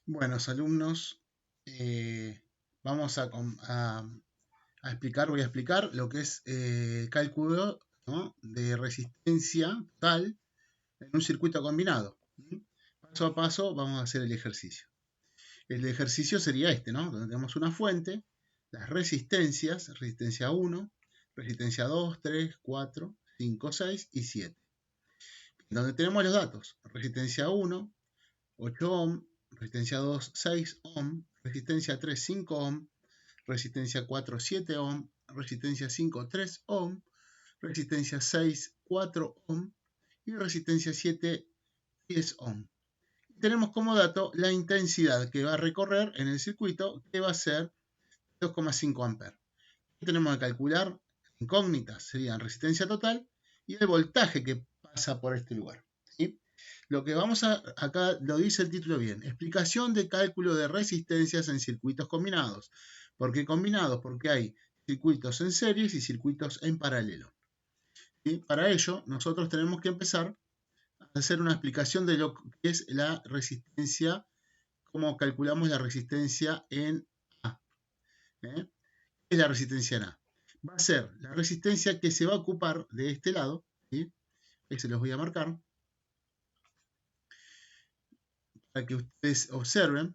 Buenos alumnos, eh, vamos a explicar, voy a explicar lo que es cálculo, ¿no?, de resistencia total en un circuito combinado. Paso a paso vamos a hacer el ejercicio. El ejercicio sería este, ¿no? Donde tenemos una fuente, las resistencias, resistencia 1, resistencia 2, 3, 4, 5, 6 y 7. Donde tenemos los datos, resistencia 1, 8 ohm, resistencia 2, 6 ohm, resistencia 3, 5 ohm, resistencia 4, 7 ohm, resistencia 5, 3 ohm, resistencia 6, 4 ohm y resistencia 7, 10 ohm. Tenemos como dato la intensidad que va a recorrer en el circuito, que va a ser 2,5 amperes. Tenemos que calcular incógnitas, serían resistencia total y el voltaje que pasa por este lugar, ¿sí? Lo que vamos a, acá lo dice el título bien, explicación de cálculo de resistencias en circuitos combinados. ¿Por qué combinados? Porque hay circuitos en series y circuitos en paralelo. ¿Sí? Para ello, nosotros tenemos que empezar a hacer una explicación de lo que es la resistencia, cómo calculamos la resistencia en A. ¿Qué es la resistencia en A? Va a ser la resistencia que se va a ocupar de este lado, ¿sí? Ahí se los voy a marcar, para que ustedes observen.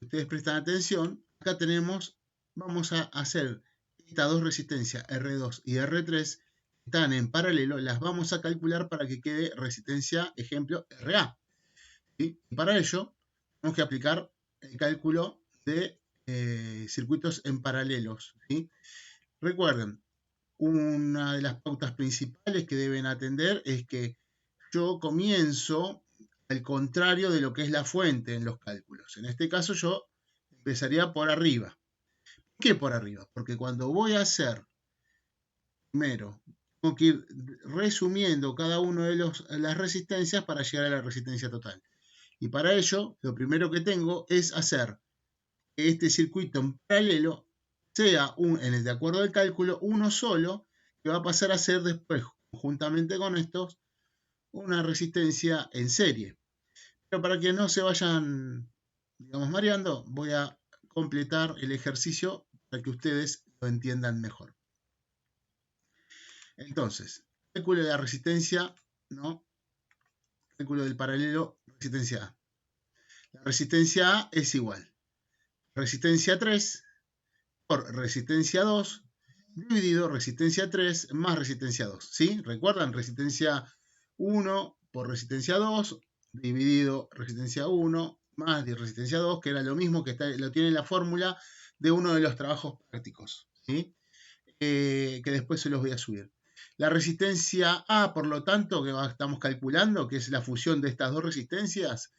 Ustedes prestan atención, acá tenemos, vamos a hacer estas dos resistencias R2 y R3, están en paralelo, las vamos a calcular para que quede resistencia, ejemplo, RA. ¿Sí? Para ello, tenemos que aplicar el cálculo de circuitos en paralelos. ¿Sí? Recuerden, una de las pautas principales que deben atender es que yo comienzo al contrario de lo que es la fuente en los cálculos. En este caso yo empezaría por arriba. ¿Por qué por arriba? Porque cuando voy a hacer, primero, tengo que ir resumiendo cada uno de las resistencias para llegar a la resistencia total. Y para ello, lo primero que tengo es hacer que este circuito en paralelo sea, de acuerdo al cálculo, uno solo, que va a pasar a ser después, conjuntamente con estos, una resistencia en serie. Pero para que no se vayan, digamos, mareando, voy a completar el ejercicio para que ustedes lo entiendan mejor. Entonces, cálculo de la resistencia, ¿no? Cálculo del paralelo, resistencia A. La resistencia A es igual resistencia 3 por resistencia 2 dividido resistencia 3 más resistencia 2. ¿Sí? ¿Recuerdan? Resistencia 1 por resistencia 2 dividido resistencia 1 más resistencia 2, que era lo mismo que lo tiene la fórmula de uno de los trabajos prácticos. ¿Sí? Que después se los voy a subir. La resistencia A, por lo tanto, que estamos calculando, que es la fusión de estas dos resistencias,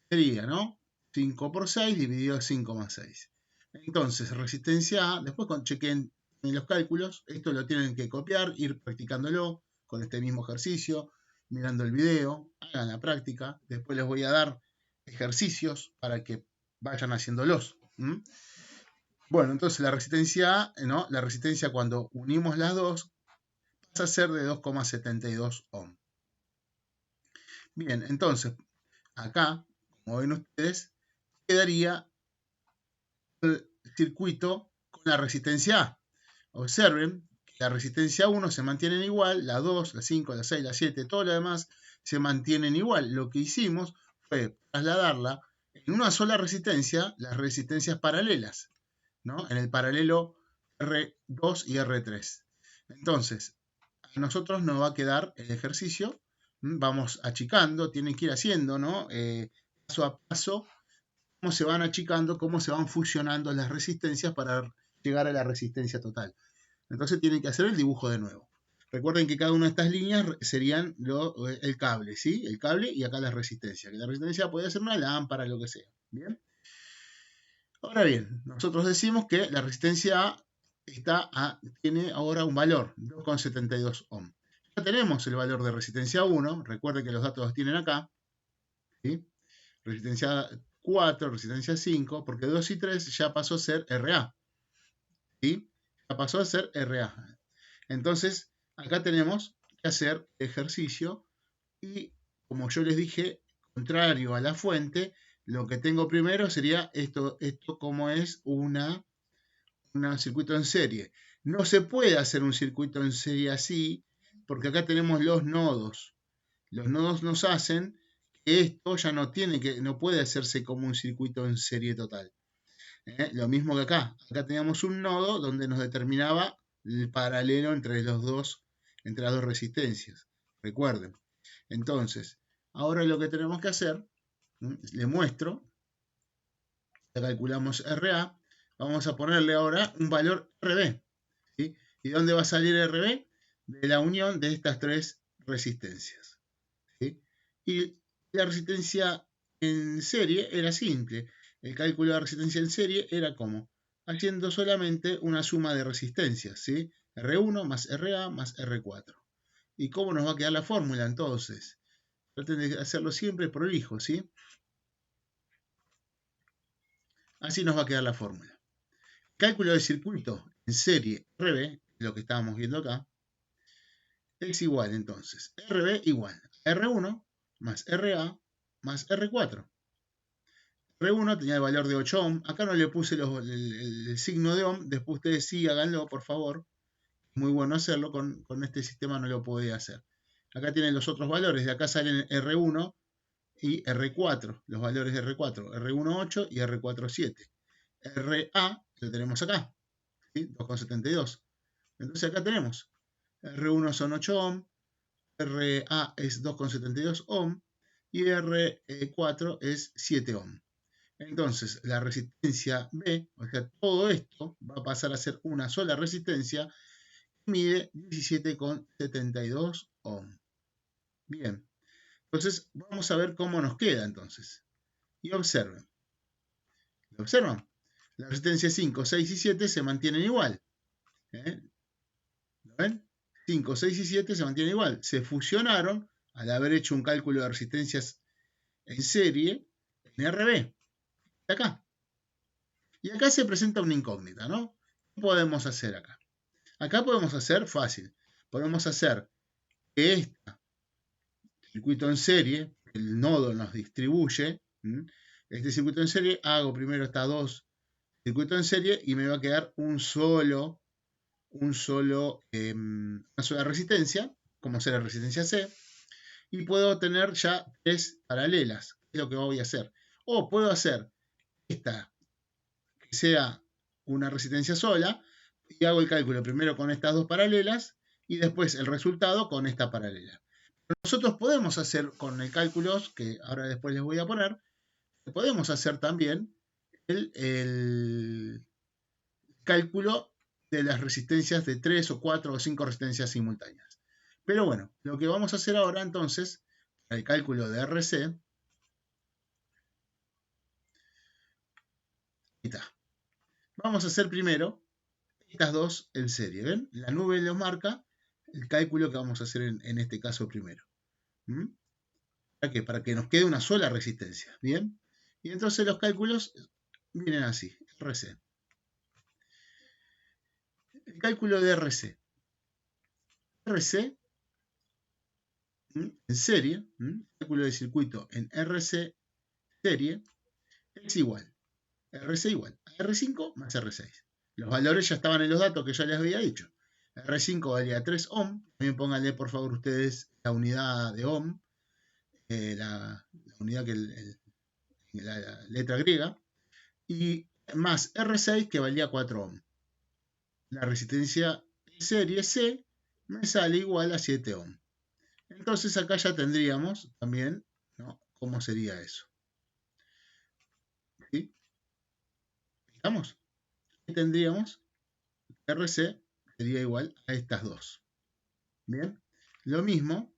sería, ¿no? 5 por 6 dividido 5 más 6. Entonces, resistencia A, después chequen en los cálculos, esto lo tienen que copiar, ir practicándolo con este mismo ejercicio, mirando el video, hagan la práctica, después les voy a dar ejercicios para que vayan haciéndolos. Bueno, entonces la resistencia A, ¿no? La resistencia cuando unimos las dos pasa a ser de 2,72 ohm. Bien, entonces acá, como ven ustedes, quedaría el circuito con la resistencia A. Observen que la resistencia 1 se mantienen igual, la 2, la 5, la 6, la 7, todo lo demás se mantienen igual. Lo que hicimos fue trasladarla en una sola resistencia, las resistencias paralelas, ¿no? En el paralelo R2 y R3. Entonces, a nosotros nos va a quedar el ejercicio, vamos achicando, tienen que ir haciendo, ¿no? Paso a paso, cómo se van achicando, cómo se van fusionando las resistencias para llegar a la resistencia total. Entonces tienen que hacer el dibujo de nuevo. Recuerden que cada una de estas líneas serían el cable, ¿sí? El cable y acá la resistencia. Que la resistencia puede ser una lámpara, lo que sea. ¿Bien? Ahora bien, nosotros decimos que la resistencia A tiene ahora un valor, 2,72 ohm. Ya tenemos el valor de resistencia 1, recuerden que los datos los tienen acá, ¿sí? Resistencia 4, resistencia 5, porque 2 y 3 ya pasó a ser RA, ¿sí? Ya pasó a ser RA. Entonces, acá tenemos que hacer ejercicio y, como yo les dije, contrario a la fuente, lo que tengo primero sería esto como es un circuito en serie. No se puede hacer un circuito en serie así, porque acá tenemos los nodos. Los nodos nos hacen que esto ya no puede hacerse como un circuito en serie total. Lo mismo que acá. Acá teníamos un nodo donde nos determinaba el paralelo entre las dos resistencias. Recuerden. Entonces, ahora lo que tenemos que hacer, le muestro, ya calculamos RA, vamos a ponerle ahora un valor RB. ¿Sí? ¿Y dónde va a salir RB? De la unión de estas tres resistencias. ¿Sí? Y la resistencia en serie era simple. El cálculo de resistencia en serie era como haciendo solamente una suma de resistencias, ¿sí? R1 más RA más R4. ¿Y cómo nos va a quedar la fórmula entonces? Traten de hacerlo siempre prolijo, ¿sí? Así nos va a quedar la fórmula. Cálculo de circuito en serie RB, lo que estábamos viendo acá, es igual entonces. RB igual a R1 más RA más R4. R1 tenía el valor de 8 ohm. Acá no le puse el signo de ohm. Después ustedes sí háganlo, por favor. Muy bueno hacerlo. Con este sistema no lo podía hacer. Acá tienen los otros valores. De acá salen R1 y R4. Los valores de R4. R1 8 y R4 7. RA lo tenemos acá. ¿Sí? 2,72. Entonces acá tenemos. R1 son 8 ohm. RA es 2,72 ohm. Y R4 es 7 ohm. Entonces, la resistencia B, o sea, todo esto va a pasar a ser una sola resistencia que mide 17,72 ohm. Bien, entonces vamos a ver cómo nos queda entonces. Y observen. ¿Lo observan? La resistencia 5, 6 y 7 se mantienen igual. ¿Lo ven? 5, 6 y 7 se mantienen igual. Se fusionaron al haber hecho un cálculo de resistencias en serie en RB. Acá. Y acá se presenta una incógnita, ¿no? ¿Qué podemos hacer acá? Acá podemos hacer fácil. Podemos hacer que este circuito en serie, el nodo nos distribuye, este circuito en serie, hago primero estas dos circuitos en serie y me va a quedar una sola resistencia, como será resistencia C, y puedo tener ya tres paralelas, que es lo que voy a hacer. O puedo hacer esta que sea una resistencia sola y hago el cálculo primero con estas dos paralelas y después el resultado con esta paralela. Pero nosotros podemos hacer con el cálculo, que ahora después les voy a poner, podemos hacer también el cálculo de las resistencias de 3 o 4 o 5 resistencias simultáneas. Pero bueno, lo que vamos a hacer ahora entonces, para el cálculo de RC, ahí está. Vamos a hacer primero estas dos en serie. ¿Ven? La nube nos marca el cálculo que vamos a hacer en este caso primero. ¿Para qué? Para que nos quede una sola resistencia. ¿Bien? Y entonces los cálculos vienen así. RC. El cálculo de RC. RC en serie, el cálculo de circuito en RC serie es igual. RC igual a R5 más R6. Los valores ya estaban en los datos que ya les había dicho. R5 valía 3 ohm. También pónganle por favor ustedes la unidad de ohm, la unidad que la letra griega, y más R6 que valía 4 ohm. La resistencia en serie C me sale igual a 7 ohm. Entonces acá ya tendríamos también, ¿no?, cómo sería eso. ¿Sí? ¿Estamos? Y tendríamos RC sería igual a estas dos. Bien, lo mismo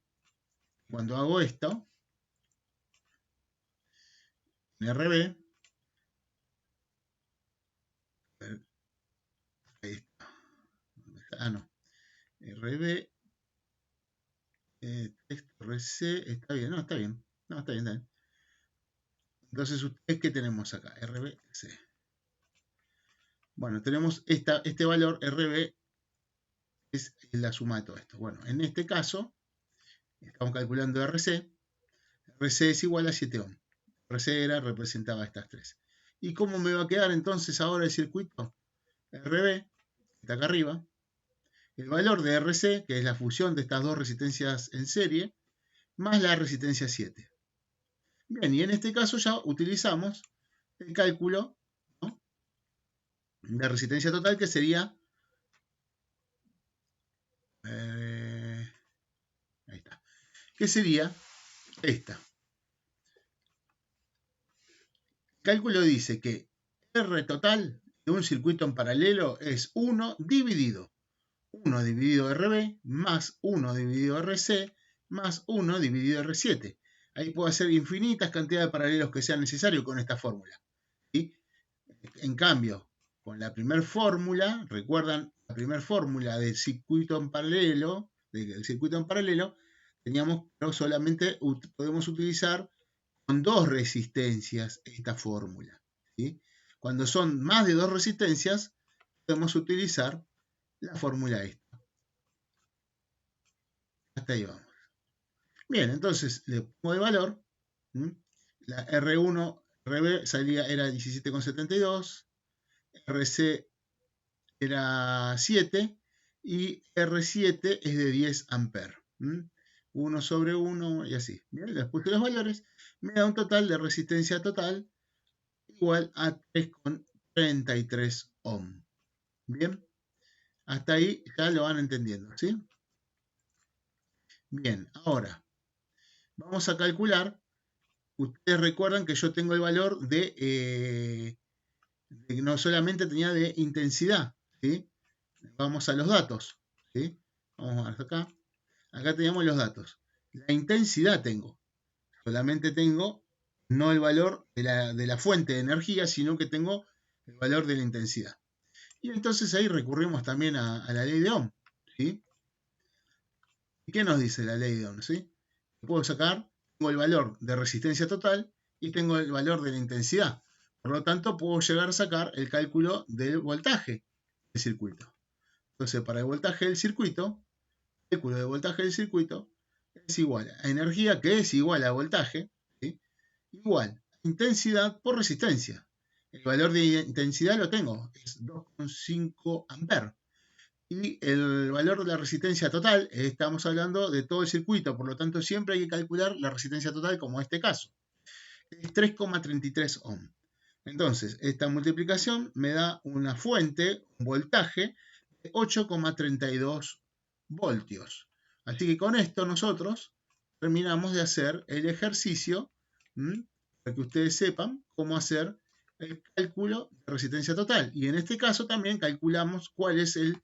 cuando hago esto en RB. Ahí está. Ah, no. RB, texto RC, está bien, no, está bien. No, está bien, está bien. Entonces, ¿qué tenemos acá? RBC. Bueno, tenemos este valor RB, es la suma de todo esto. Bueno, en este caso, estamos calculando RC. RC es igual a 7 ohm. RC representaba estas tres. ¿Y cómo me va a quedar entonces ahora el circuito? RB, está acá arriba, el valor de RC, que es la fusión de estas dos resistencias en serie, más la resistencia 7. Bien, y en este caso ya utilizamos el cálculo, ¿no?, de resistencia total, que sería, ahí está, que sería esta. El cálculo dice que R total de un circuito en paralelo es 1 dividido RB más 1 dividido RC más 1 dividido R7. Ahí puedo hacer infinitas cantidades de paralelos que sean necesarios con esta fórmula. ¿Sí? En cambio, con la primera fórmula, recuerdan la primera fórmula del circuito en paralelo, teníamos, pero solamente podemos utilizar con dos resistencias esta fórmula. ¿Sí? Cuando son más de dos resistencias, podemos utilizar la fórmula esta. Hasta ahí vamos. Bien, entonces le pongo el valor. La R1, RB era 17,72, RC era 7 y R7 es de 10 amperes. 1 sobre 1 y así. Bien, les puse los valores. Me da un total de resistencia total igual a 3,33 ohm. Bien, hasta ahí ya lo van entendiendo, ¿sí? Bien, ahora vamos a calcular. Ustedes recuerdan que yo tengo el valor de no solamente tenía de intensidad, ¿sí? Vamos a los datos, ¿sí? Vamos a ver acá. Acá tenemos los datos. La intensidad tengo. Solamente tengo no el valor de la fuente de energía, sino que tengo el valor de la intensidad. Y entonces ahí recurrimos también a la ley de Ohm, ¿sí? ¿Y qué nos dice la ley de Ohm, ¿sí? Puedo sacar, tengo el valor de resistencia total y tengo el valor de la intensidad. Por lo tanto, puedo llegar a sacar el cálculo del voltaje del circuito. Entonces, para el voltaje del circuito, el cálculo del voltaje del circuito es igual a energía, que es igual a voltaje, ¿sí?, igual a intensidad por resistencia. El valor de intensidad lo tengo, es 2,5 amperes. Y el valor de la resistencia total, estamos hablando de todo el circuito, por lo tanto siempre hay que calcular la resistencia total, como en este caso. Es 3,33 ohm. Entonces, esta multiplicación me da una fuente, un voltaje, de 8,32 voltios. Así que con esto nosotros terminamos de hacer el ejercicio, para que ustedes sepan cómo hacer el cálculo de resistencia total. Y en este caso también calculamos cuál es el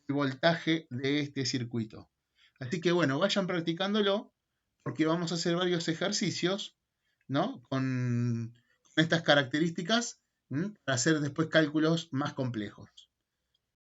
voltaje de este circuito. Así que bueno, vayan practicándolo, porque vamos a hacer varios ejercicios, ¿no?, con estas características, para hacer después cálculos más complejos.